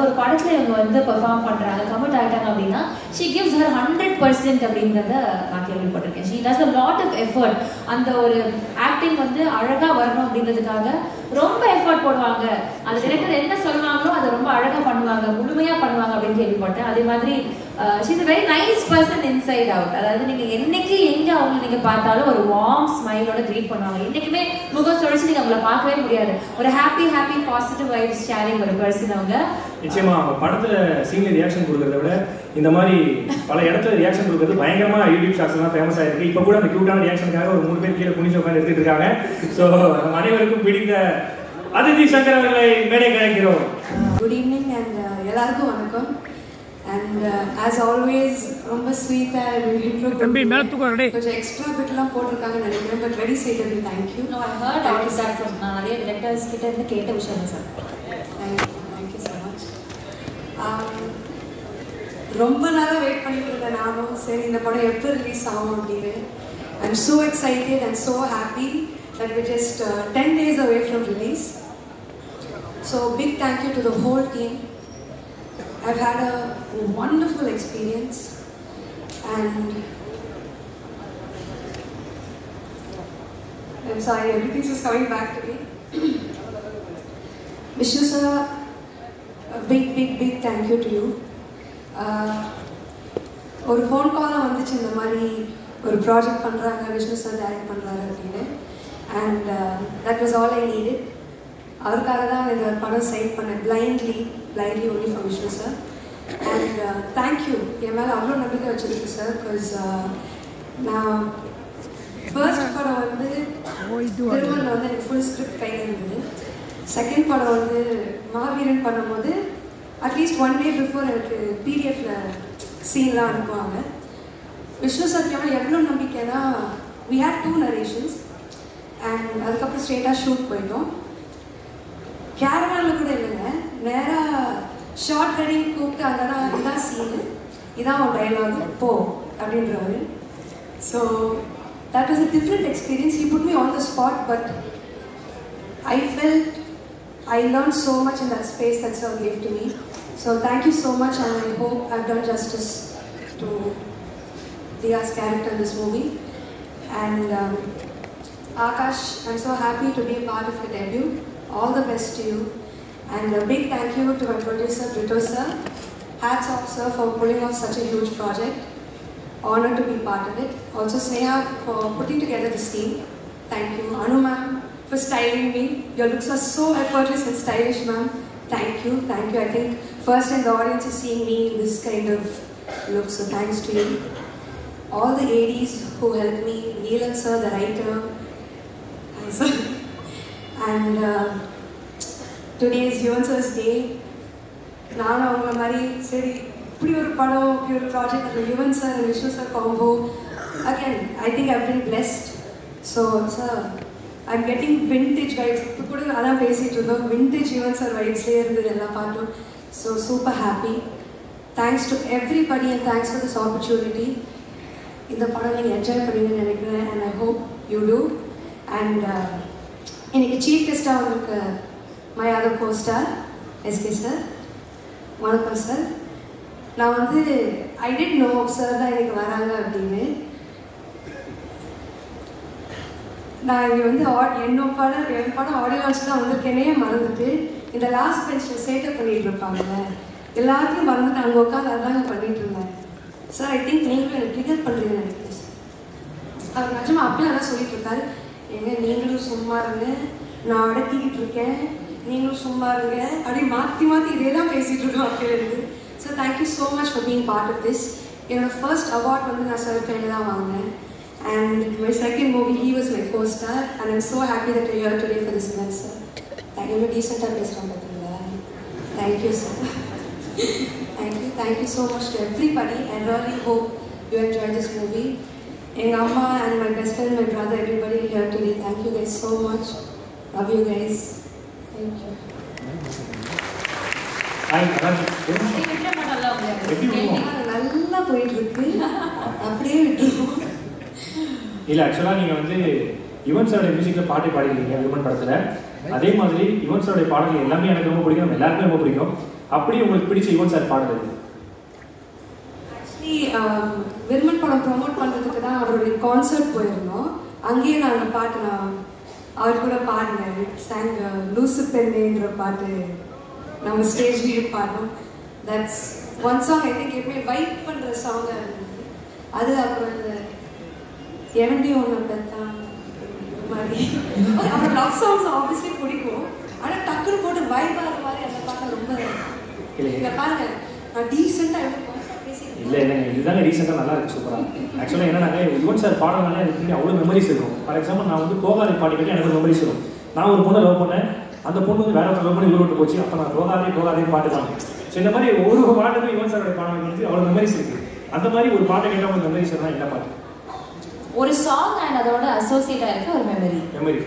ஒரு படத்தில் இவங்க வந்து பெர்ஃபார்ம் பண்ணுறாங்க, கமிட் ஆகிட்டாங்க அப்படின்னா ஷீ கிவ்ஸ் ஹர் 100% அப்படின்றத நான் கேள்விப்பட்டிருக்கேன். She does a lot of effort. அந்த ஒரு ஆக்டிங் வந்து அழகாக வரணும் அப்படின்றதுக்காக ரொம்ப எஃபர்ட் போடுவாங்க. அந்த டிரெக்டர் என்ன சொல்லுவாங்களோ அதை ரொம்ப அழகாக பண்ணுவாங்க, முழுமையாக பண்ணுவாங்க அப்படின்னு கேள்விப்பட்டேன். அதே மாதிரி she is a very nice person inside out. அதாவது நீங்கள் என்னைக்கு எங்கே அவங்க நீங்கள் பார்த்தாலும் ஒரு வார்ம் ஸ்மைலோட க்ரீட் பண்ணுவாங்க. என்றைக்குமே முகம் சுழிச்சு நீங்கள் அவங்கள பார்க்கவே முடியாது. ஒரு ஹாப்பி பாசிட்டிவ் வைப்ஸ் ஷேரிங் ஒரு பர்சன் அவங்க. நிச்சயமா படத்தில் சீன்ல ரியாக்ஷன் கொடுக்கறத விட இந்த மாதிரி பல இடத்துல ரியாக்ஷன் கொடுக்கறது பயங்கரமாக யூடியூப் ஷார்ட்ஸ் எல்லாம் ஃபேமஸ் ஆயிருக்கு. இப்போ கூட அந்த க்யூட்டான ரியாக்ஷனுக்காக ஒரு 3 பேர் கீழே குனிச்சு உட்காந்து எடுத்துட்டு இருக்காங்க. ஸோ நம்ம அனைவருக்கும் பிடித்த அதிதி சங்கர் அவர்களை மேடை கிடைக்கிறோம். குட் ஈவினிங் அண்ட் எல்லாருக்கும் வணக்கம். அண்ட் ஆஸ் ஆல்வேஸ் ரொம்ப ஸ்வீட்டாக இன்ட்ரோ கொஞ்சம் எக்ஸ்ட்ரா பிட்லாம் போட்டிருக்காங்கன்னு நினைக்கிறேன். But very sweet. Thank you. I heard all that from நிறைய டிரெக்டர்ஸ் கிட்ட இருந்து கேட்ட விஷயம் சார். Thank you so much. ரொம்ப நாளாக வெயிட் பண்ணிட்டு இருந்தேன் நானும். சரி இந்த படம் எப்போ ரிலீஸ் ஆகும் அப்படின்னு. I am so excited and so happy that we're just 10 days away from release. So big thank you to the whole team. I've had a wonderful experience and I'm sorry, everything's just coming back to me. Vishnu sir, a big thank you to you. ஒரு phone காலில் வந்துச்சு இந்த மாதிரி ஒரு project பண்ணுறாங்க, Vishnu sir direct பண்ணுறாரு அப்படின்னு. And that was all I needed. அவருக்காக தான் இந்த படம் சைட் பண்ணேன் blindly only for Vishnu sir. And thank you. என் மேலே அவ்வளோ நம்பிக்கை வச்சிருக்கு சார். பிகாஸ் நான் ஃபர்ஸ்ட் படம் வந்து திருமணில் வந்து எனக்கு ஃபுல் ஸ்கிரிப்ட் கையில் இருந்தது. செகண்ட் படம் வந்து மாவீரன் பண்ணும்போது அட்லீஸ்ட் 1 day பிஃபோர் எனக்கு பிடிஎஃப்ல சீன்லாம் அனுப்புவாங்க. விஷ்ணு சார் மேலே எவ்வளோ நம்பிக்கைன்னா we had 2 narrations. அண்ட் அதுக்கப்புறம் ஸ்ட்ரெயிட்டாக ஷூட் போயிட்டோம். கேரவானில் கூட இல்லைங்க, நேராக ஷார்ட் ரெடி கூப்பிட்டு அங்கே தான் இதான் சீனு, இதான் ஒரு டைலாக் போ அப்படின்றவர். So that was a different experience. He put me on the spot, but I felt I learn so much in that space that sir gave to me. So thank you so much and I hope I've done justice to Diya's character in this movie. And Akash, I'm so happy to be a part of your debut. All the best to you. And a big thank you to my producer, Brito sir. Hats off, sir, for pulling off such a huge project. Honored to be part of it. Also, Sneha for putting together this team. Thank you. Anu ma'am for styling me. Your looks are so effortless and stylish, ma'am. Thank you. Thank you. I think first time the audience is seeing me in this kind of look, so thanks to you. All the ADs who helped me, Neelan sir, the writer. And today is Yuvan sir's day. நானும் அவங்கள மாதிரி சரி இப்படி ஒரு படம் இப்படி ஒரு project அந்த Yuvan sir and Vishnu sir combo again I think I've been blessed. So sir I am getting vintage vibes. இப்போ கூட அதான் பேசிகிட்டு இருந்தோம், விண்டேஜ் யுவன் சார் வைப்ஸ்லேயே இருந்தது எல்லா பாட்டும். So super happy. Thanks to everybody and thanks for this opportunity. இந்த படம் நீங்கள் என்ஜாய் பண்ணுவீங்கன்னு நினைக்கிறேன் and I hope you too. And இன்னைக்கு சீஃப் கெஸ்டாக வந்திருக்க my other costar SK sir. வணக்கம் சார். நான் வந்து ஐ டிட் நோ சார் தான் எனக்கு வராங்க அப்படின்னு. நான் இங்கே வந்து என் படம் ஆடியோ லான்ச் தான் வந்திருக்கேனே மறந்துட்டு இந்த லாஸ்ட் பெஞ்சில் சேட்டப் பண்ணிகிட்டு இருப்பாங்கல்ல, எல்லாத்தையும் மறந்துட்டு அங்கே உட்காந்து அதாங்க பண்ணிகிட்டு இருந்தேன். சார் ஐ திங்க் நீங்களும் எனக்கு ட்ரிகர் பண்ணுறீங்கன்னு நினைக்கிறேன் சார். அவர் நிஜமாக அப்படியே அதான் சொல்லிட்டு இருக்காரு, ஏங்க நீங்களும் சும்மா இருங்க, நான் அடக்கிக்கிட்டு இருக்கேன், நீங்களும் சும்மா இருங்க அப்படி மாற்றி இதே தான் பேசிகிட்டு இருக்கோம் அப்படின்றது. So thank you so much for being part of this. என்னோட ஃபர்ஸ்ட் அவார்ட் வந்து நான் சார் கையில் தான் வாங்கினேன். And my second movie he was my co-star and I'm so happy that you're here today for this event, sir. Thank you. டீசெண்டாக பேசுகிறேன் பார்த்தீங்களா? Thank you sir. Thank you so much to everybody. I really hope you enjoy this movie. எங்கள் அம்மா and my best friend, my brother, everybody here today. Thank you guys so much. Love you guys. Thank you. நல்லா போயிட்டு இருக்கு, அப்படியே விட்டுருவோம். இல்லை ஆக்சுவலாக நீங்கள் வந்து யுவன் சாரோட மியூசிக்கில் பாட்டை பாடிருக்கீங்க யுவன் படத்தில். அதே மாதிரி யுவன் சாரோடைய பாடல்கள் எல்லாமே எனக்கு ரொம்ப பிடிக்கும், எல்லாருக்குமே ரொம்ப பிடிக்கும். அப்படி உங்களுக்கு பிடிச்ச யுவன் சார் பாடல் எது? ஆக்சுவலி விருமன் படம் ப்ரொமோட் பண்ணுறதுக்கு தான் அவருடைய கான்சர்ட் போயிருந்தோம். அங்கேயே நான் அந்த பாட்டு அவர் கூட பாடினேன். சாங் லூசு பெண்ணேன்ற பாட்டு நம்ம ஸ்டேஜ்லேயே பாடினோம். That's one song I think எப்பவுமே வைப் பண்ணுற சாங்காக இருந்தது அது. அப்புறம் இந்த எவண்டி ஒன்று பெத்தான் மாதிரி அவர் லவ் சாங்ஸ் ஆப்வியஸ்லி பிடிக்கும். ஆனால் டக்குன்னு போட்டு வைப் ஆகிற மாதிரி அந்த பாட்டு ரொம்ப இல்லை பாருங்க. நான் டீசெண்டாக இல்லை இல்லைங்க, இதுதாங்க ரீசெண்டாக நல்லா இருக்குது, சூப்பராக. ஆக்சுவலாக என்னன்னாங்க யுவன் சார் பாடனாலே எனக்கு அவ்வளோ மெமரிஸ் இருக்கும். ஃபார் எக்ஸாம்பிள் நான் வந்து போகாதே பாடி கட்டி எனக்கு மெமரிஸ் வரும். நான் ஒரு பொண்ணை லவ் பண்ணேன், அந்த பொண்ணு வந்து வேற ஒரு லவ் பண்ணி விட்டு போச்சு, அப்போ நான் போகாதே பாட்டு தான். ஸோ இந்த மாதிரி ஒவ்வொரு பாட்டுக்கும் யுவன் சாரோட பாடல் வந்து அவ்வளோ மெமரிஸ் இருக்குது. அந்த மாதிரி ஒரு பாட்டை கேட்டால் உங்களுக்கு மெமரிஸ் தான் என்ன பாட்டு? ஒரு சாங் அண்ட் அதோட அசோசியேட்டாக இருக்க ஒரு மெமரி.